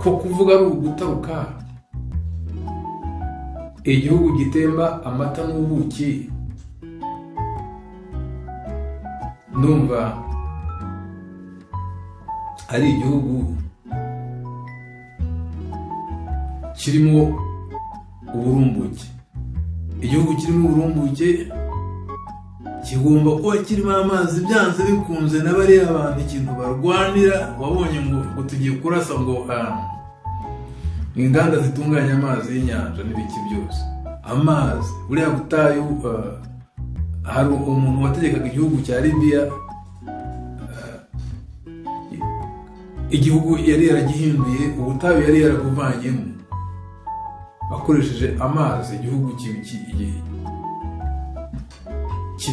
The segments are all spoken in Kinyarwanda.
ko kuvuga ari ugutaruka igihugu gitemba amata n'ubuki. Ndumva ari igihugu kirimo uburumbuke. Igihugu kirimo uburumbuke kigomba kuba kirimo amazi byanze bikunze n'abari abantu ikintu barwanira. Wabonye ngo tugiye kurasa ngo inganda zitunganya amazi y'inyanja n'ibiki byose. Amazi buriya butayu, hari umuntu wategekaga igihugu cya Libya, igihugu yari yaragihinduye, ubutayu yari yarabuvanyemo bakoresheje amazi. Igihugu kiba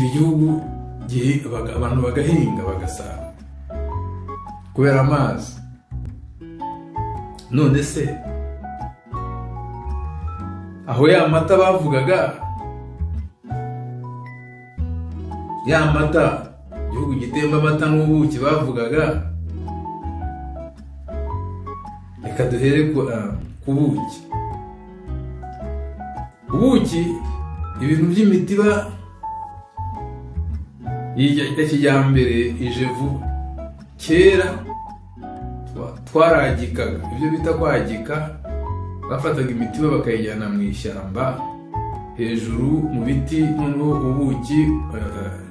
igihugu abantu bagahinga bagasarura kubera amazi. None se aho ya mata bavugaga, ya mata igihugu gitemba amata n'ubuki bavugaga, reka duhere ku buki. Ubuki ibintu by'imitiba ya kijyambere ije vuba. Kera twaragikaga, ibyo bita kwagika, bafataga imitiba bakayijyana mu ishyamba hejuru mu biti, noneho ubuki,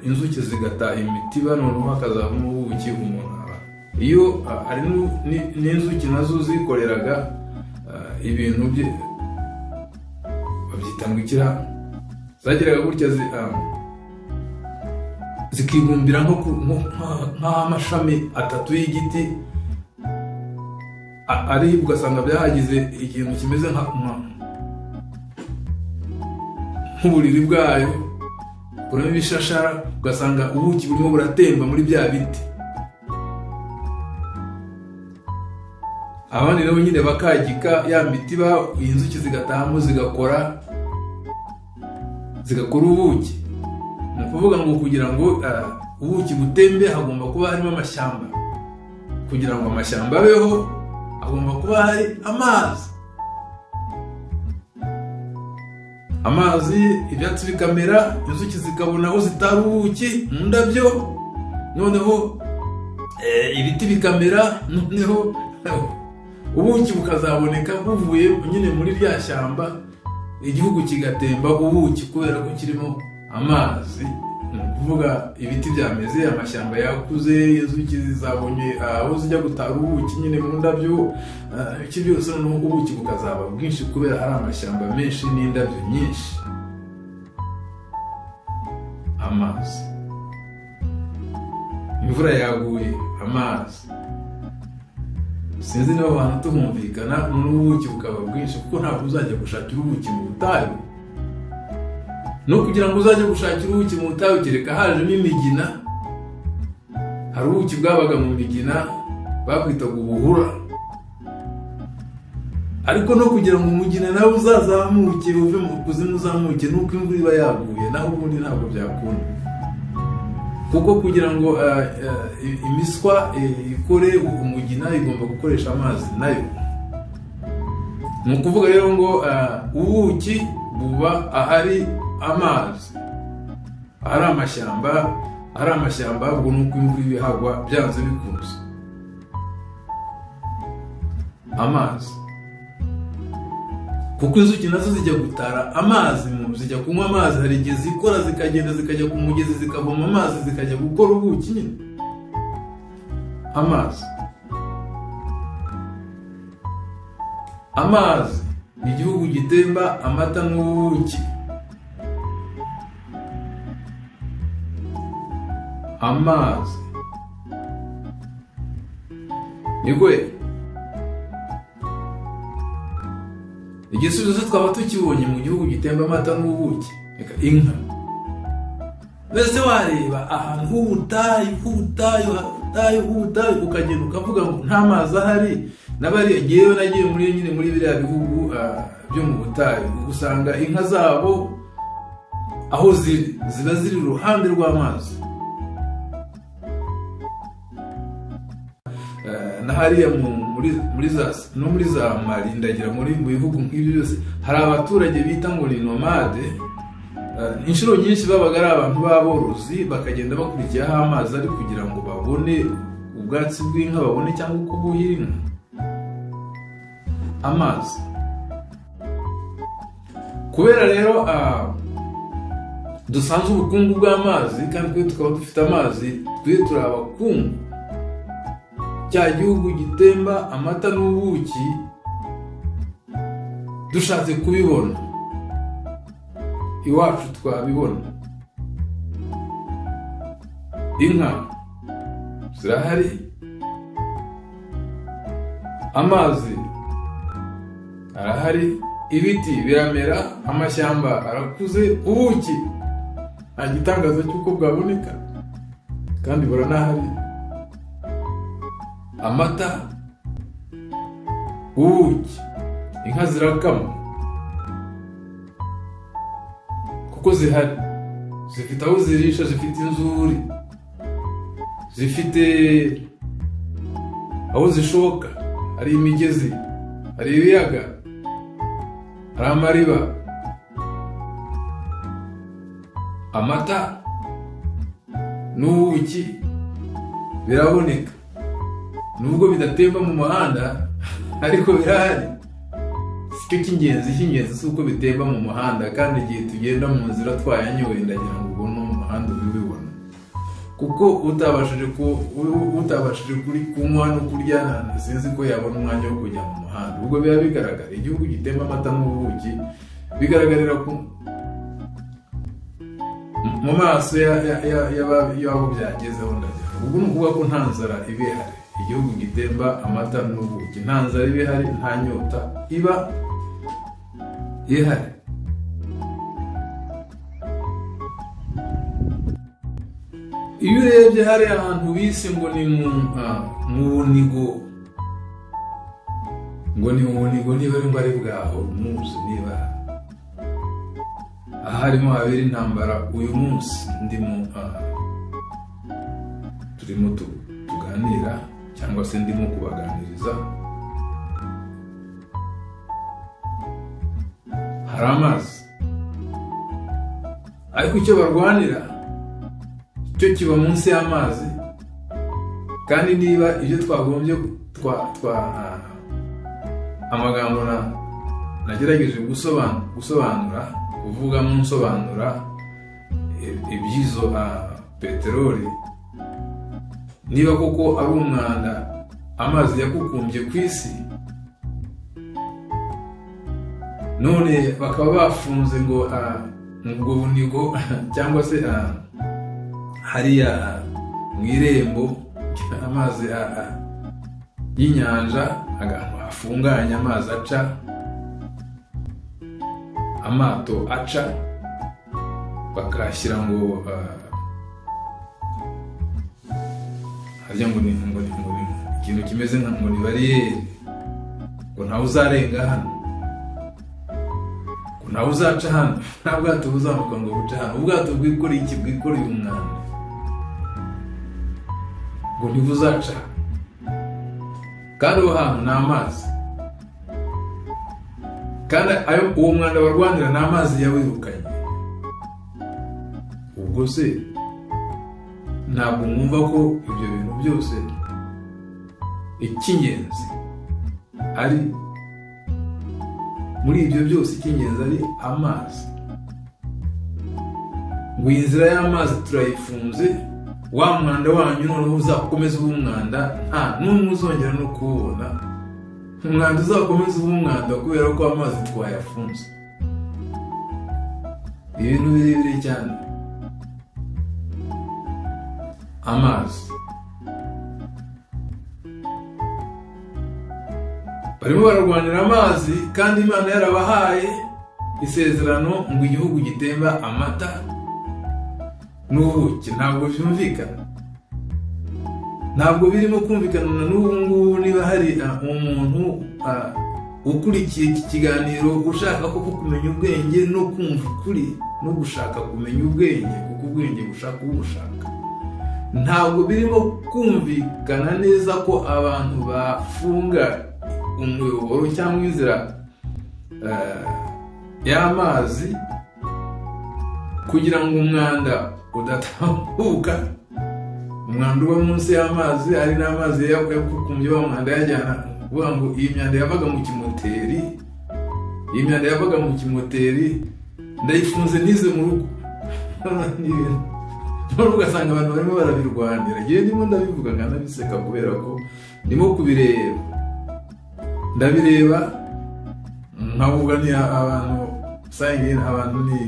inzuki zigataha imitiba, noneho hakazavamo ubuki umuntu aba. Iyo hari n'inzuki nazo zikoreraga ibintu bye babyita ngo ikira, zageraga gutya zikibumbira nk'amashami atatu y'igiti, ari ugasanga byahagize ikintu kimeze nk'uburiri bwayo, burimo ibishashara, ugasanga ubuki burimo buratemba muri bya biti. Abandi nabo nyine bakagika ya mitiba, inzuki zigatahamo zigakora ubuki. Ni ukuvuga ngo kugira ngo ubuki butembe hagomba kuba harimo amashyamba. Kugira ngo amashyamba abeho hagomba kuba hari amazi. Amazi, ibyatsi bikamera, inzuki zikabona aho zitari ubuki mu ndabyo, noneho ibiti bikamera, noneho ubuki bukazaboneka buvuye nyine muri rya shyamba, igihugu kigatemba ubuki kubera ko kirimo amazi. Ni ukuvuga ibiti byameze, amashyamba yakuze, inzuki zizabonye aho zijya gutara ubuki nyine mu ndabyo, iki byose noneho ubuki bukazaba bwinshi kubera hari amashyamba menshi n'indabyo nyinshi. Amazi, imvura yaguye, amazi. Sinzi niba abantu tuhumvikana, n'ubuki bukaba bwinshi kuko ntabwo uzajya gushakira ubuki mu butayu. No kugira ngo uzajye gushakira ubuki mu butayu kereka hajemo imigina. Hari ubuki bwabaga mu migina bakwitaga ubuhura, ariko no kugira ngo umugina nawe uzazamuke uve mu kuzimu uzamuke nuko imvura iba yaguye, naho ubundi ntabwo byakunda. Kuko kugira ngo imiswa ikore umugina igomba gukoresha amazi nayo. Ni ukuvuga rero ngo ubuki buba ahari amazi, ahari amashyamba, ubwo nuko imvura ibihagwa byanze bikunze. Amazi, kuko inzuki nazo zijya gutara amazi, zijya kunywa amazi. Hari igihe zikora zikagenda zikajya ku mugezi zikavoma amazi zikajya gukora ubuki nyine. Amazi ni igihugu gitemba amata n'ubuki. Amazi nigwe igisubizo twaba tukibonye mu gihugu gitemba amata n'ubuki. Inka, mbese wareba ahantu h'ubutayu ukagenda ukavuga ngo nta mazi ahari. Nagiye muri biriya bihugu byo mu butayu, usanga inka zabo aho ziba ziri iruhande rw'amazi. na hariya muri za Mali, ndagira mu bihugu nk'ibyo byose hari abaturage bita ngo ni nomade. Inshuro nyinshi babaga ari abantu b'aborozi, bakagenda bakurikiyeho amazi ari kugira ngo babone ubwatsi bw'inka, babone cyangwa uko buhira inka. Amazi, kubera rero dusanze ubukungu bw'amazi kandi twe tukaba dufite amazi, twe turi abakungu, cya gihugu gitemba amata n'ubuki, dushatse kubibona iwacu twabibona. Inka zirahari, amazi arahari, ibiti biramera, amashyamba arakuze, ubuki nta gitangaza cy'uko bwaboneka kandi buranahari. Amata, ubuki, inka zirakama kuko zihari, zifite aho zirisha, zifite inzuri, zifite aho zishoka, hari imigezi, hari ibiyaga, hari amariba. Amata n'ubuki biraboneka, nubwo bidatemba mu muhanda ariko birahari. Sicyo cy'ingenzi si uko bitemba mu muhanda, kandi igihe tugenda mu nzira twayanyoye ndagira ngo ubone umuhanda ubibona, kuko utabashije kuri kunywa no kurya sinzi ko yabona umwanya wo kujya mu muhanda. Ubwo biba bigaragara igihugu gitemba amata n'ubuki, bigaragarira mu maso y'abo byagezeho. Ndagira ubwo ni ukuvuga ko nta nzara iba ihari. Igihugu gitemba amata n'ubuki, nta nzara iba ihari, nta nyota iba ihari. Iyo urebye hari ahantu bise ngo ni mu Bunigo, ngo ni mu Bunigo, niba ari bwaho muzi, niba harimo habera intambara uyu munsi turimo tuganira, cyangwa se ndimo kubaganiriza. Hari amazi, ariko icyo barwanira cyo kiba munsi y'amazi. Kandi niba ibyo twagombye amagambo nagerageje gusobanura kuvugamo nsobanura iby'izo peteroli, niba koko ari umwanda amazi yakukumbye ku isi, none bakaba bafunze ngo ubwo Bunigo cyangwa se hariya mu irembo amazi y'inyanja, ahantu hafunganye amazi aca, amato aca, bakashyira ngo harya ngo ni ikintu kimeze nka ngo ni bariyeri, ngo ntawe uzarenga hano, ngo ntawe uzaca hano, nta bwato buzamuka ngo buca hano. Ubwato bwikoreye iki? Bwikoreye umwanda, ngo ntibuzaca. Kandi aho hantu ni amazi, kandi uwo mwanda barwanira ni amazi yawirukanye. Ubwo se ntabwo mwumva ko ibyo bintu byose icy'ingenzi ari muri ibyo byose, icy'ingenzi ari amazi. Ngo inzira y'amazi turayifunze, wa mwanda wanyu noneho uzakomeza uba umwanda, nta n'umwe uzongera no kuwubona. Umwanda uzakomeza uba umwanda kubera ko amazi twayafunze. Ibintu birebire cyane. Amazi, barimo bararwanira amazi, kandi Imana yarabahaye isezerano ngo igihugu gitemba amata n'ubuki. Ntabwo byumvikana, ntabwo birimo kumvikana na n'ubu ngubu. Niba hari umuntu ukurikiye iki kiganiro ushaka koko kumenya ubwenge no kumva ukuri no gushaka kumenya ubwenge, kuko ubwenge bushaka ubushaka, ntabwo birimo kumvikana neza ko abantu bafunga umuyoboro cyangwa inzira y'amazi kugira ngo umwanda udatambuka. Umwanda uba munsi y'amazi ari n'amazi yakukumbye wa mwanda yajyana, kuvuga ngo iyi myanda yavaga mu kimoteri ndayifunze nize mu rugo. None ugasanga abantu barimo barabirwanira, ngewe ndimo ndabivuga nkanabiseka kubera ko ndimo kubireba, ndabireba nkavuga ni abantu sayingine, abantu ni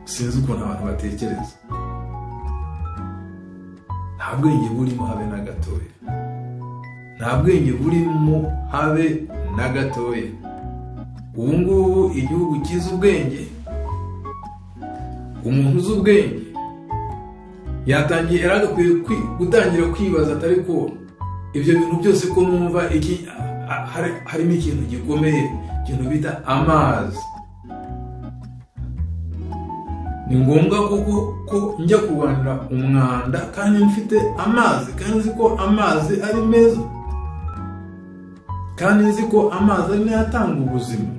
sinzi ukuntu abantu batekereza, nta bwenge burimo habe na gatoya, nta bwenge burimo habe na gatoya. Ubu ngubu igihugu kizi ubwenge, umuntu uzi ubwenge yatangiye yaragakwiye gutangira kwibaza atari ko ibyo bintu byose ko numva harimo ikintu gikomeye, ikintu bita amazi. Ni ngombwa ko njya kurwanira umwanda kandi mfite amazi, kandi nzi ko amazi ari meza, kandi nzi ko amazi ari nayo atanga ubuzima.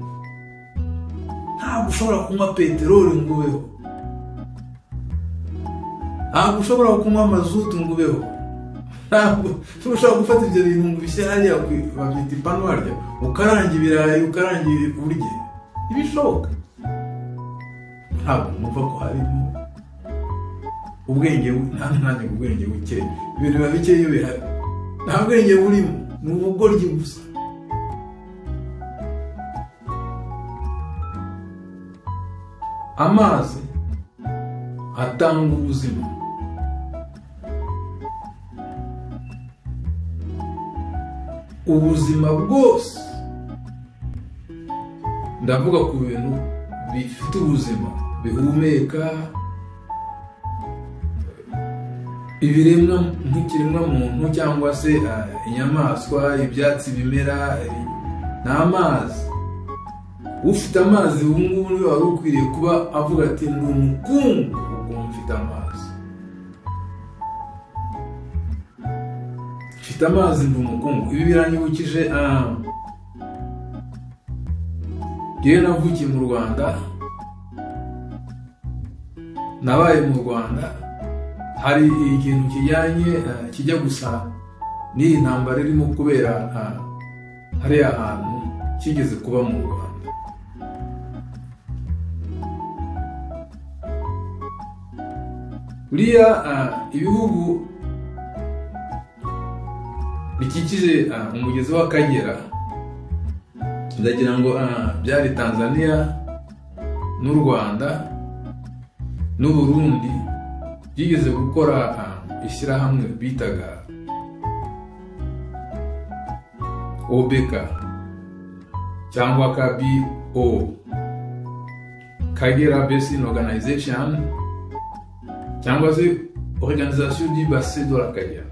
Ntabwo ushobora kunywa peteroli ngo ubeho, ntabwo ushobora kunywa mazutu ngo ubeho, ntabwo ushobora gufata ibyo bintu ngo ubishyire hariya babyita ipanu harya ukaranga ibirayi ukaranga urye, ntibishoboka. Ntabwo numva ko harimo ubwenge, nta mwanya ubwenge buke, ibintu biba bike iyo bihari, nta bwenge burimo, ni ubugoryi gusa. Amazi atanga ubuzima. Ubuzima bwose, ndavuga ku bintu bifite ubuzima, bihumeka, ibiremwa nk'ikiremwa muntu cyangwa se inyamaswa, ibyatsi, bimera, n'amazi. Ufite amazi ubu ngubu niwe wari ukwiriye kuba avuga ati ndi umukungu ubwo mfite amazi, mfite amazi ndi umukungu. Ibi biranyibukije ngewe navukiye mu Rwanda, nabaye mu Rwanda, hari ikintu kijyanye kijya gusa n'iyi ntambara irimo kubera hariya hantu kigeze kuba mu Rwanda. Buriya ibihugu bikikije umugezi w'Akagera, ndagira ngo byari Tanzania n'u Rwanda n'u Burundi, byigeze gukora ishyirahamwe bitaga OBK cyangwa KBO, Kagera Basin Organization, cyangwa se Organisation du Bassin de l'Akagera.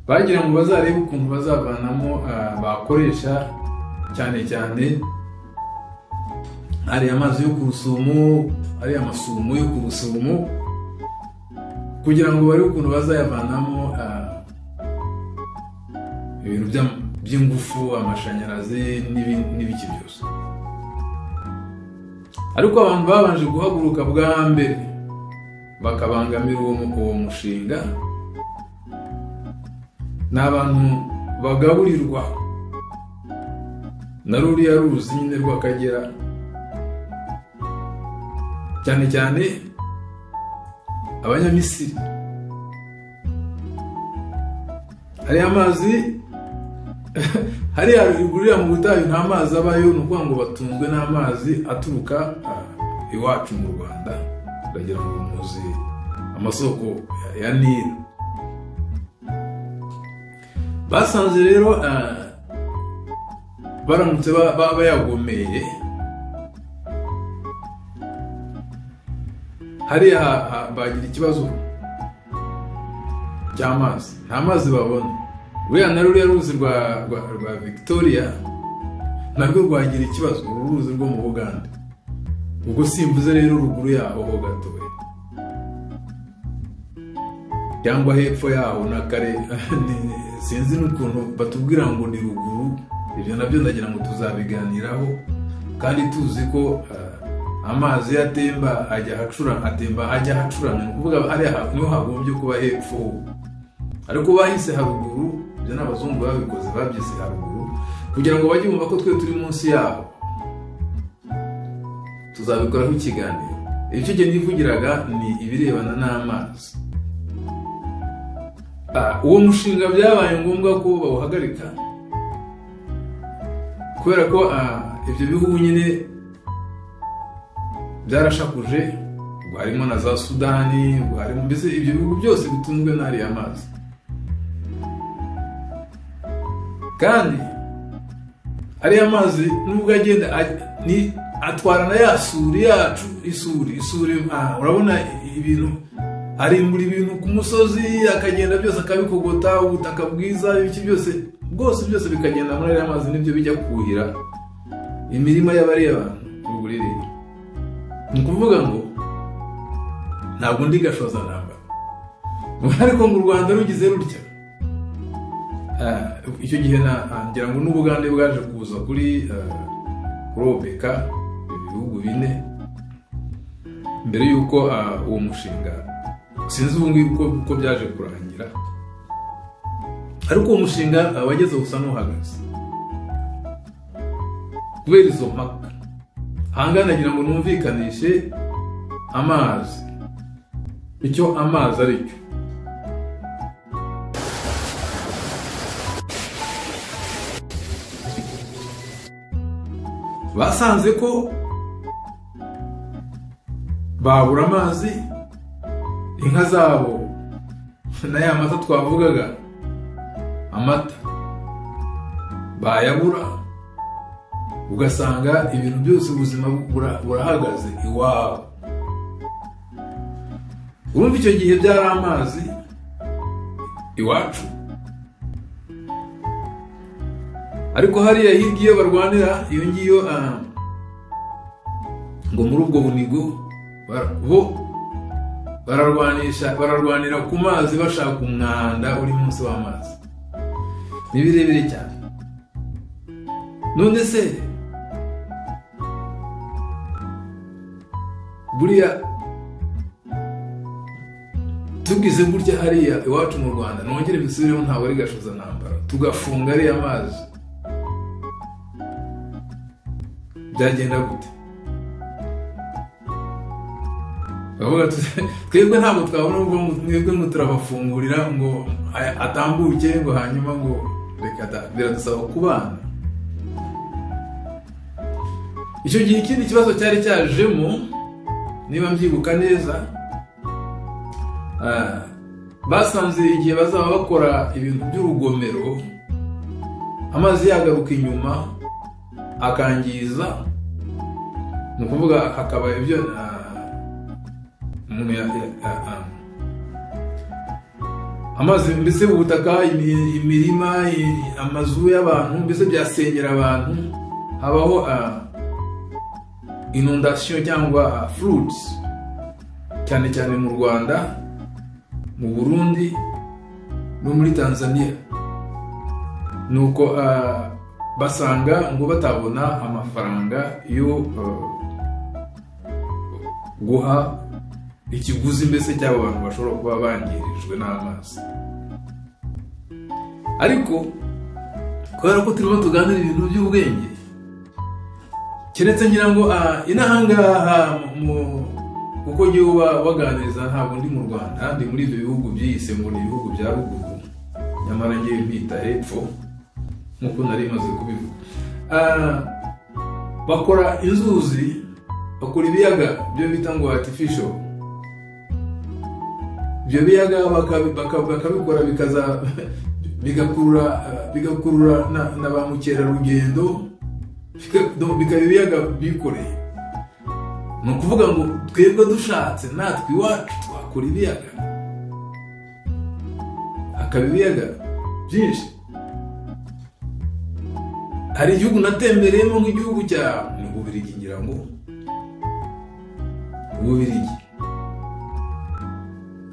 Bagira ngo bazarebe ukuntu bazavanamo bakoresha cyane cyane ari amazi yo ku Rusumo, ari amasumo yo ku Rusumo, kugira ngo bari ukuntu bazayavanamo ibintu by'ingufu, amashanyarazi n'ibiki byose. Ariko abantu babanje guhaguruka bwa mbere bakabangamira uwo mushinga n'abantu bagaburirwa na ruriya ruzi nyine rw'Akagera, cyane cyane Abanyamisiri. Hari amazi hariya rugurira mu butayu, nta mazi abayo, ni ukuvuga ngo batunzwe n'amazi aturuka iwacu mu Rwanda, bagira ngo muzi amasoko ya Nile. Basanze rero baramutse bayagomeye hariya bagira ikibazo cy'amazi, nta mazi babona. Buriya na ruriya ruzi rwa Victoria narwo rwagira ikibazo, uruzi rwo mu Buganda. ubwo simvuze rero ruguru yaho ho gatoya cyangwa hepfo yaho na kare sinzi n'ukuntu batubwira ngo ni ruguru. Ibyo nabyo ndagira ngo tuzabiganiraho, kandi tuzi ko amazi yatemba ajya hacurana, ni ukuvuga hariya niho hagombye kuba hepfo, ariko bahise haruguru. Ibyo n'abazungu babikoze, babyise haruguru kugira ngo bajye bumva ko twe turi munsi yaho. Tuzabikoraho ikiganiro. Icyo gihe nivugiraga ni ibirebana n'amazi. Uwo mushinga byabaye ngombwa ko bawuhagarika kubera ko ibyo bihugu nyine byarashakuje, harimo na za Sudani, harimo mbese ibyo bihugu byose bitunzwe n'ariya mazi. Kandi ariya mazi nubwo agenda atwara na ya suri yacu, isuri urabona ibintu arimbura ibintu ku musozi, akagenda byose akabikogota, ubutaka bwiza, ibiki byose bikagenda muri ariya mazi, nibyo bijya kuhira imirima y'abariya abantu uburiri. Ni ukuvuga ngo ntabwo ndi gashoza ntambara, ariko ngo u Rwanda rugize rutya. Icyo gihe ngira ngo n'Ubugande bwaje kuza kuri Obeka, ibihugu bine, mbere y'uko uwo mushinga sinzi ubu ngubu uko byaje kurangira, ariko uwo mushinga wageze gusa n'uhagaze kubera izo mpaka. Hangana nagira ngo numvikanishe amazi, icyo amazi ari cyo. Basanze ko babura amazi, inka zabo na ya mata twavugaga, amata bayabura, ugasanga ibintu byose ubuzima burahagaze iwabo. Urumva icyo gihe byari amazi iwacu, ariko hariya hirya iyo barwanira iyo ngiyo ngo muri ubwo bunigo bo bararwanira ku mazi, bashaka umwanda uri munsi w'amazi. Ni birebire cyane. None se buriya tugize gutya hariya iwacu mu Rwanda, nongere bisubiremo, ntabwo ari gashoza ntambara, tugafunga ariya mazi, byagenda gute? Bavuga twebwe ntabwo twabona ubwo mwebwe ngo turabafungurira ngo atambuke, ngo hanyuma ngo reka biradusaba kubana. Icyo gihe ikindi kibazo cyari cyajemo, niba mbyibuka neza, basanze igihe bazaba bakora ibintu by'urugomero, amazi yagaruka inyuma akangiza, ni ukuvuga hakaba ibyo amazi mbese ubutaka, imirima, amazu y'abantu mbese byasenyera abantu, habaho inundation cyangwa floods, cyane cyane mu Rwanda, mu Burundi no muri Tanzania. Nuko basanga ngo batabona amafaranga yo guha ikiguzi mbese cy'abo bantu bashobora kuba bangirijwe n'amazi. Ariko kubera ko turimo tuganira ibintu by'ubwenge, keretse ngira ngo inahangaha kuko ngiye waganiriza ntabwo ndi mu Rwanda, ndi muri ibyo bihugu byiyise ngo ni ibihugu bya ruguru, nyamara ngiye mpita hepfo nk'uko nari maze kubivuga. Bakora inzuzi, bakora ibiyaga byo bita ngo artificial. Ibyo biyaga bakabikora bigakurura na ba mukerarugendo, bikaba ibiyaga bikoreye. Ni ukuvuga ngo twebwe dushatse natwe iwacu twakora ibiyaga, hakaba ibiyaga byinshi. Hari igihugu natembereyemo nk'igihugu cya Bubiligi ngira ngo, Bubiligi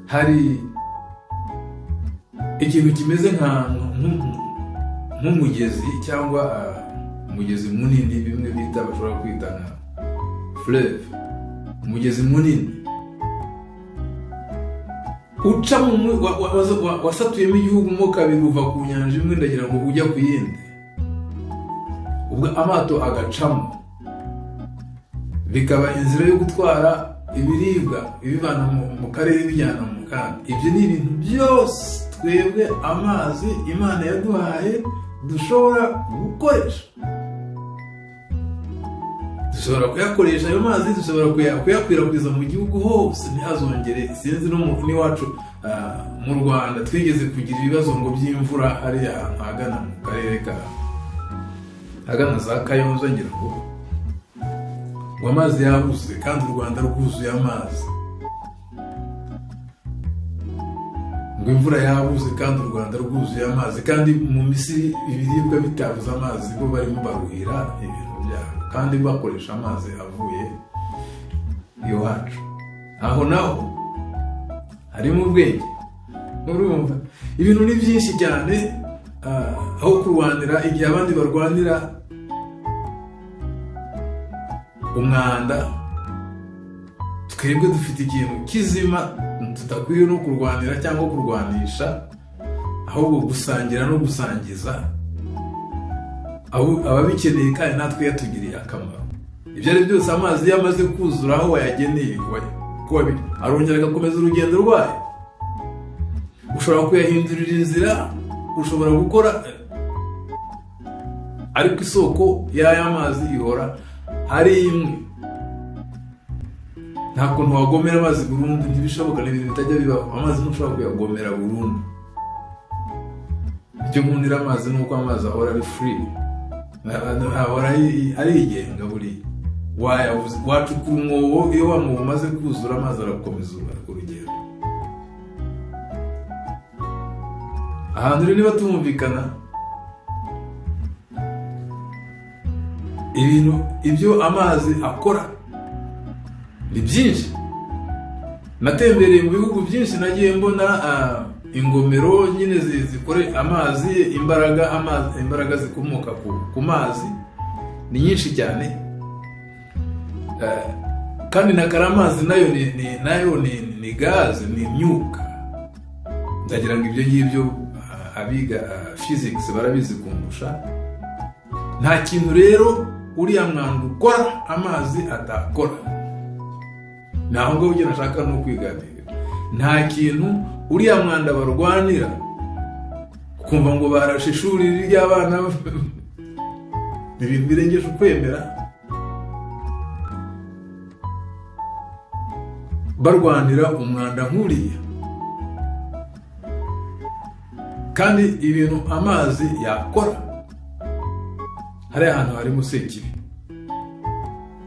hari ikintu kimeze nk'umugezi cyangwa umugezi munini, bimwe bita bashobora kwita nka fleuve, umugezi munini uca wasatuyemo igihugu mo kabiri, uva ku nyanja imwe ndagira ngo ujya ku yindi, ubwo amato agacamo, bikaba inzira yo gutwara ibiribwa ibivana mu karere bijyana mu kandi. Ibyo ni ibintu byose twebwe amazi Imana yaduhaye dushobora gukoresha, dushobora kuyakoresha ayo mazi, dushobora kuyakwirakwiza mu gihugu hose ntihazongere. Sinzi no n'iwacu mu Rwanda twigeze kugira ibibazo ngo by'imvura hariya hagana mu karere hagana za Kayonza, ngira ngo amazi yabuze kandi u Rwanda rwuzuye amazi, ngo imvura yabuze kandi u Rwanda rwuzuye amazi, kandi mu Misiri ibiribwa bitabuze amazi bo barimo baruhira ibintu byabo kandi bakoresha amazi avuye iwacu. Aho naho harimo ubwenge. Urumva ibintu ni byinshi cyane, aho kurwanira igihe abandi barwanira umwanda, twebwe dufite ikintu kizima tudakwiye no kurwanira cyangwa kurwanisha, ahubwo gusangira no gusangiza ababikeneye kandi natwe yatugiriye akamaro. Ibyo ari byose amazi yamaze kuzura aho wayageneye arongera agakomeza urugendo rwayo. Ushobora kuyahindurira inzira, ushobora gukora, ariko isoko y'aya mazi ihora ari imwe. Nta kuntu wagomera amazi burundu, ntibishoboka, n'ibintu bitajya bibaho. Amazi ntushobora kuyagomera burundu. Icyo nkundira amazi ni uko amazi ahora ari free, ahora arigenga. Buri wacukura umwobo, iyo wa mwobo umaze kuzura amazi arakomeza urugendo. Ahantu rero niba tumvikana, ibyo amazi akora ni byinshi. Natembereye mu bihugu byinshi, nagiye mbona ingomero nyine zikore amazi, imbaraga zikomoka ku mazi ni nyinshi cyane, kandi na karamazi nayo ni gaze, ni imyuka. Ndagira ngo ibyo ngibyo abiga physics barabizi kundusha. Nta kintu rero uriya mwanda ukora amazi atakora. Naho ngo ujye nashaka no kwiganira, nta kintu uriya mwanda barwanira kumva ngo barashe ishuri ry'abana, ibintu birengeje ukwemera, barwanira umwanda nk'uriya. Kandi ibintu amazi yakora, hari ahantu harimo Sekibi.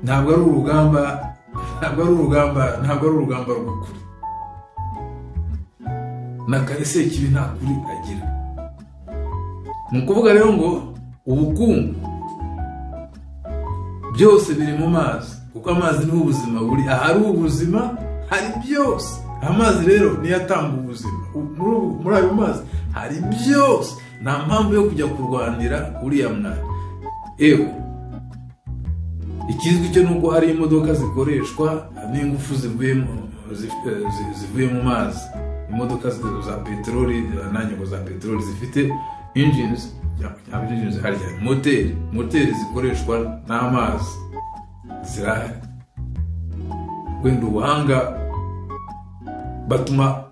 Ntabwo ari urugamba rw'ukuri. Na kare Sekibi nta kuri agira. Ni ukuvuga rero ngo ubukungu byose biri mu mazi, kuko amazi ni ubuzima. Buri ahari ubuzima hari byose. Amazi rero niyo atanga ubuzima. Muri ayo mazi hari byose. Nta mpamvu yo kujya kurwanira uriya mwana. Ikizwi cyo nuko hari imodoka zikoreshwa n'ingufu zivuye mu mazi. Imodoka za peteroli, nanyo za peteroli zifite engines, moteri zikoreshwa n'amazi zirahari. Wenda ubuhanga batuma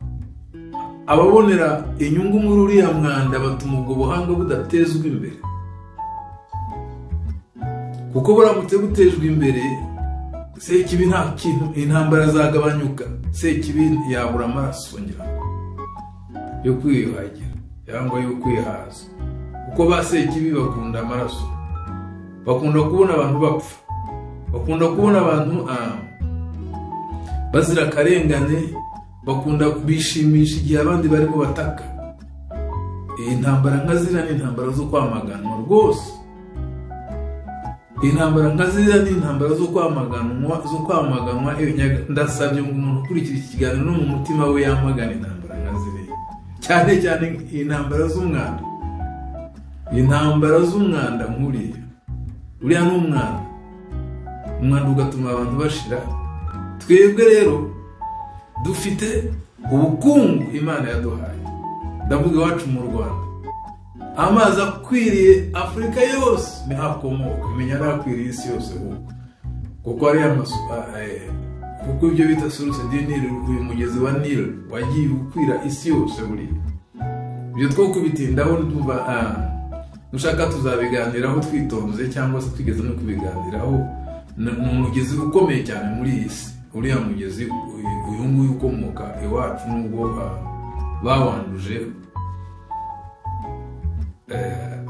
ababonera inyungu muri uriya mwanda, batuma ubwo buhanga budatezwa imbere. Kuko buramutse butejwe imbere, Sekibi nta kintu, intambara zagabanyuka, Sekibi yabura amaraso yo kwiyuhagira cyangwa yo kwihaza. Kuko ba Sekibi bakunda amaraso, bakunda kubona abantu bapfa, bakunda kubona abantu bazira karengane, bakunda bishimisha igihe abandi barimo bataka. Iyi ntambara nka zira ni intambara zo kwamaganwa rwose. intambara nka ziriya ni intambara zo kwamaganwa ndasabye ngo umuntu ukurikira iki kiganiro no mu mutima we yamagana intambara nka ziriya, cyane cyane intambara z'umwanda nk'uriya. Uriya ni umwanda ugatuma abantu bashira. Twebwe rero dufite ubukungu Imana yaduhaye, ndavuga iwacu mu Rwanda, amazi akwiriye Afurika yose ni hakomoka, menya nakwiriye isi yose kuko ari kuko ibyo bita source du Nil, uyu mugezi wa Nil wagiye ukwira isi yose buri. Ibyo two kubitindaho nushaka tuzabiganiraho twitonze, cyangwa se twigeze no kubiganiraho. Ni umugezi ukomeye cyane muri iyi si, uriya mugezi uyu nguyu ukomoka iwacu, nubwo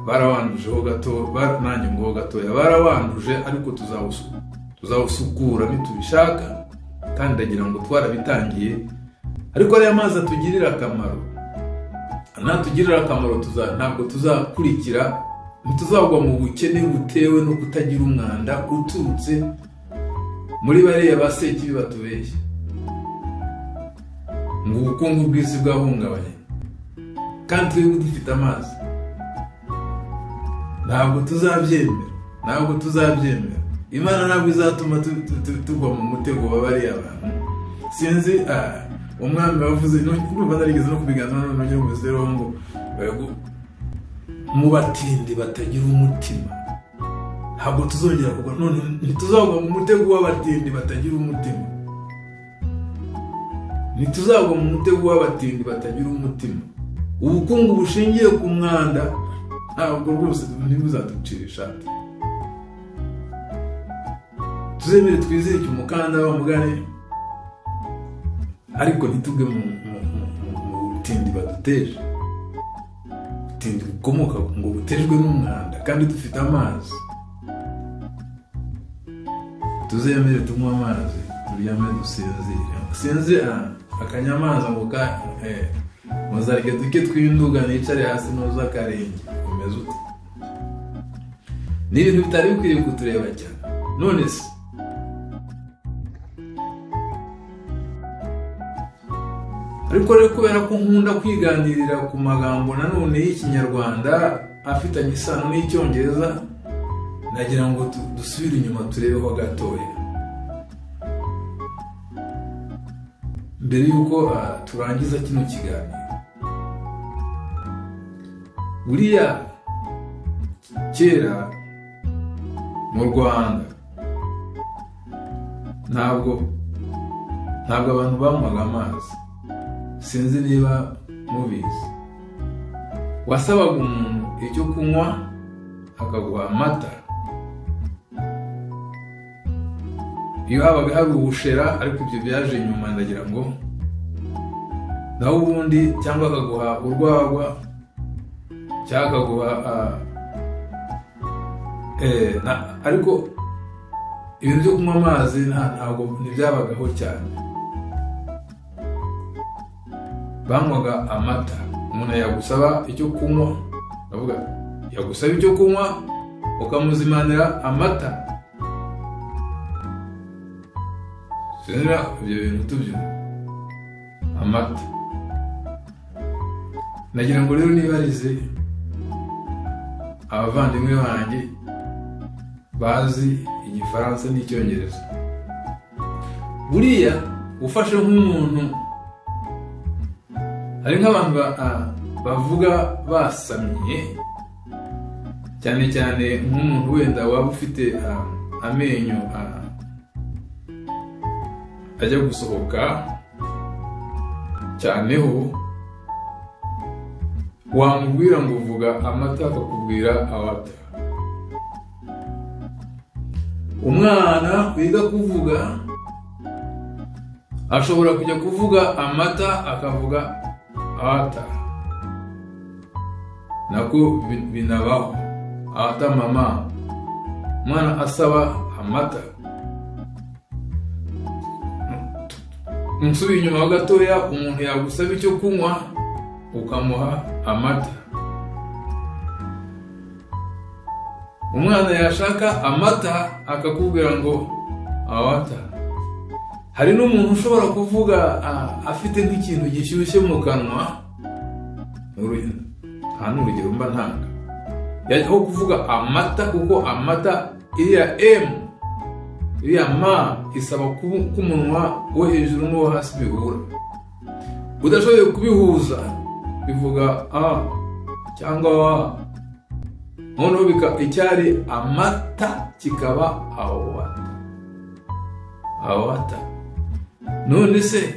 barawandujeho gato, nanjye ngo gatoya barawanduje, ariko tuzawusukura nitubishaka, kandi ndagira ngo twarabitangiye. Ariko ariya mazi atugirira akamaro, natugirira akamaro ntabwo tuzakurikira, ntituzagwa mu bukene butewe no kutagira umwanda uturutse muri bariya basekibi batubeshya ngo ubukungu bw'isi bwahungabanye, kandi twebwe dufite amazi. Ntabwo tuzabyemera. Imana ntabwo izatuma tugwa mu mutego wa bariya abantu. Sinzi umwami wavuze, n'ubu narigeze no kubiganira none n'umuzereho ngo mu batindi batagira umutima. Ntabwo tuzongera kugwa, none ntituzagwa mu mutego w'abatindi batagira umutima. Ntituzagwa mu mutego w'abatindi batagira umutima. Ubukungu bushingiye ku mwanda ntabwo rwose ntibuzaducira ishati. Tuzemere twizirike umukanda w'amugane, ariko ntitugwe mu butindi baduteje, butindi bukomoka ngo butejwe n'umwanda, kandi dufite amazi. Tuzemere tunywe amazi, turyame dusinzire. Akanyamaza ngo muzarike duke twinduga, nicare hasi noza akarenge, umeze ute? Ni ibintu bitari bikwiriye kutureba cyane. None se ariko rero kubera ko nkunda kwiganirira ku magambo nanone y'Ikinyarwanda afitanye isano n'Icyongereza, nagira ngo dusubire inyuma turebeho gatoya mbere yuko turangiza kino kiganiro. Buriya kera mu Rwanda ntabwo abantu banywaga amazi. Sinzi niba mubizi, wasabaga umuntu icyo kunywa akaguha amata. Iyo habaga hari ubushera, ariko ibyo byaje nyuma ndagira ngo, naho ubundi cyangwa akaguha urwagwa, cyangwa akaguha ariko ibintu byo kunywa amazi ntabwo ntibyabagaho cyane. Banywaga amata. Umuntu yagusaba icyo kunywa, bavuga yagusaba icyo kunywa ukamuzimanira amata. Sinira ibyo bintu tubyo amata. Nagira ngo rero nibarize abavandimwe banjye bazi Igifaransa n'Icyongereza. Buriya ufashe nk'umuntu, hari nk'abantu bavuga basamye, cyane cyane nk'umuntu wenda waba ufite amenyo ajya gusohoka cyaneho, wamubwira ngo uvuga amata akakubwira awata. Umwana wiga kuvuga ashobora kujya kuvuga amata akavuga awata. Nako binabaho. Awata mama, umwana asaba amata. Nsubiye inyuma gatoya, umuntu yagusaba icyo kunywa ukamuha amata. umwana yashaka amata akakubwira ngo awata. Hari n'umuntu ushobora kuvuga afite nk'ikintu gishyushye mu kanwa, hano urugero mba ntanga, aho kuvuga amata, kuko amata iriya iriya ma isaba k'umunwa wo hejuru n'uwo hasi bihura. Udashoboye kubihuza bivuga a cyangwa wa, noneho icyari amata kikaba awata. None se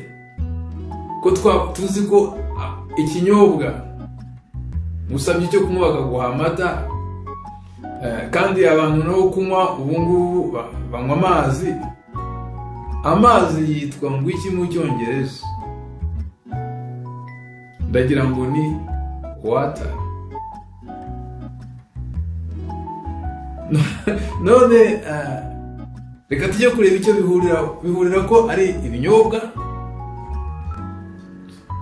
ko tuzi ko ikinyobwa musabye cyo kunywa bakaguha amata, kandi abantu nabo kunywa ubungubu banywa amazi. Amazi yitwa ngo iki mu Cyongereza? Ndagira ngo ni water. None reka tujye kureba icyo bihurira ko ari ibinyobwa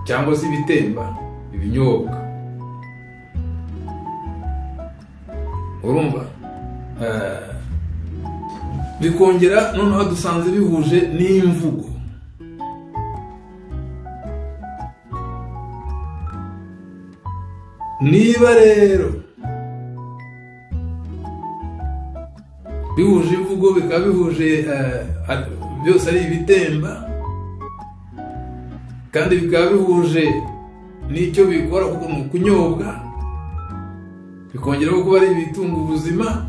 cyangwa se ibitemba ibinyobwa. Urumva bikongera noneho dusanze bihuje n'imvugo. Niba rero bihuje imvugo, bikaba bihuje byose ari ibitemba, kandi bikaba bihuje n'icyo bikora kuko mu kunyobwa, bikongeraho kuba ari ibitunga ubuzima.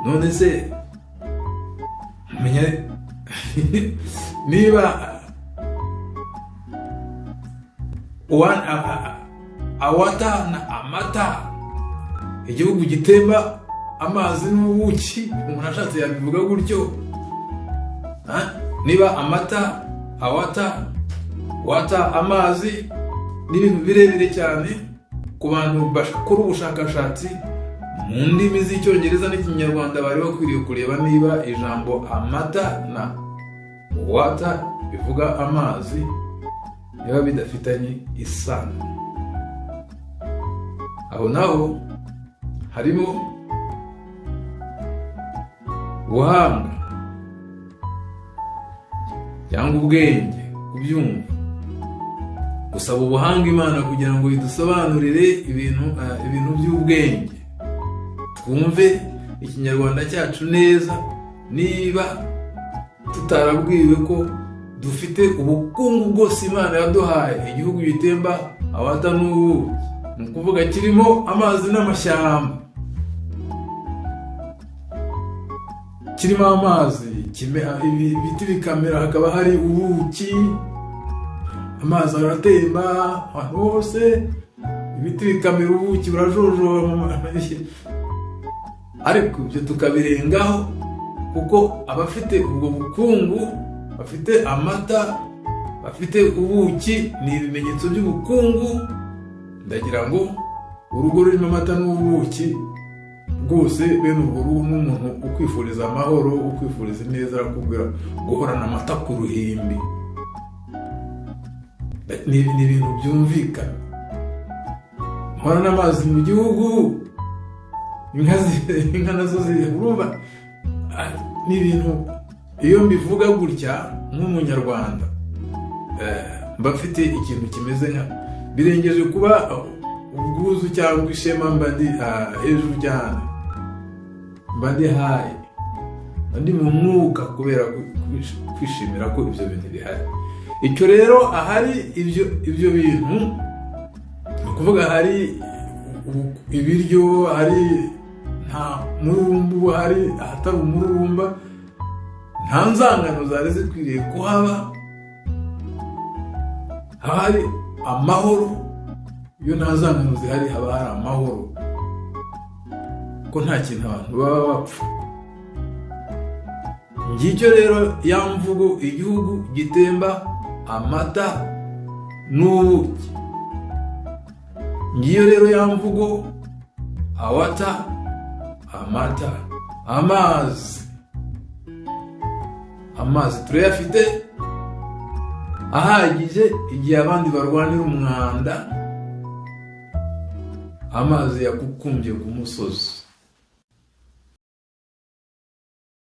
None se menya niba awata na amata, igihugu gitemba amazi n'ubuki, umuntu ashatse yabivuga gutyo. Niba amata, awata, wata, amazi, n'ibintu birebire cyane ku bantu bakora ubushakashatsi mu ndimi z'Icyongereza n'Ikinyarwanda. Bari bakwiriye kureba niba ijambo amata na wata bivuga amazi niba bidafitanye isano. Aho naho harimo ubuhanga cyangwa ubwenge kubyumva. Gusaba ubuhanga Imana kugira ngo idusobanurire ibintu by'ubwenge, twumve Ikinyarwanda cyacu neza, niba tutarabwiwe ko dufite ubukungu bwose Imana yaduhaye, igihugu gitemba awata n'ubuki, ni ukuvuga kirimo amazi n'amashyamba, kirimo amazi, ibiti bikamera, hakaba hari ubuki, amazi aratemba ahantu hose, ibiti bikamera, ubuki burajojoba. Ariko ibyo tukabirengaho, kuko abafite ubwo bukungu, bafite amata, bafite ubuki, ni ibimenyetso by'ubukungu. Ndagira ngo urugo rurimo amata n'ubuki rwose, bene urwo rugo n'umuntu ukwifuriza amahoro, ukwifuriza neza, arakubwira guhorana amata ku ruhimbi. Ni ibintu byumvikana. Horana amazi mu gihugu, inka nazo urumva ni ibintu. Iyo mbivuga gutya nk'umunyarwanda, mba mfite ikintu kimeze nka birengeje kuba ubwuzu cyangwa ishema, mba ndi hejuru cyane, mba ndi hayi, mba ndi mu mwuka kubera kwishimira ko ibyo bintu bihari. Icyo rero ahari ibyo bintu, ni ukuvuga hari ibiryo, hari nta mururumbu, hari ahatari umururumba, nta nzangano zari zikwiriye kuhaba, hari amahoro. Iyo nta nzangano zihari haba hari amahoro, ko nta kintu abantu baba bapfa. Ngicyo rero ya mvugo, igihugu gitemba amata n'ubuki. Ngiyo rero ya mvugo awata, amata, amazi turayafite ahagije igihe abandi barwanira umwanda. amazi yakukumbye ku musozi.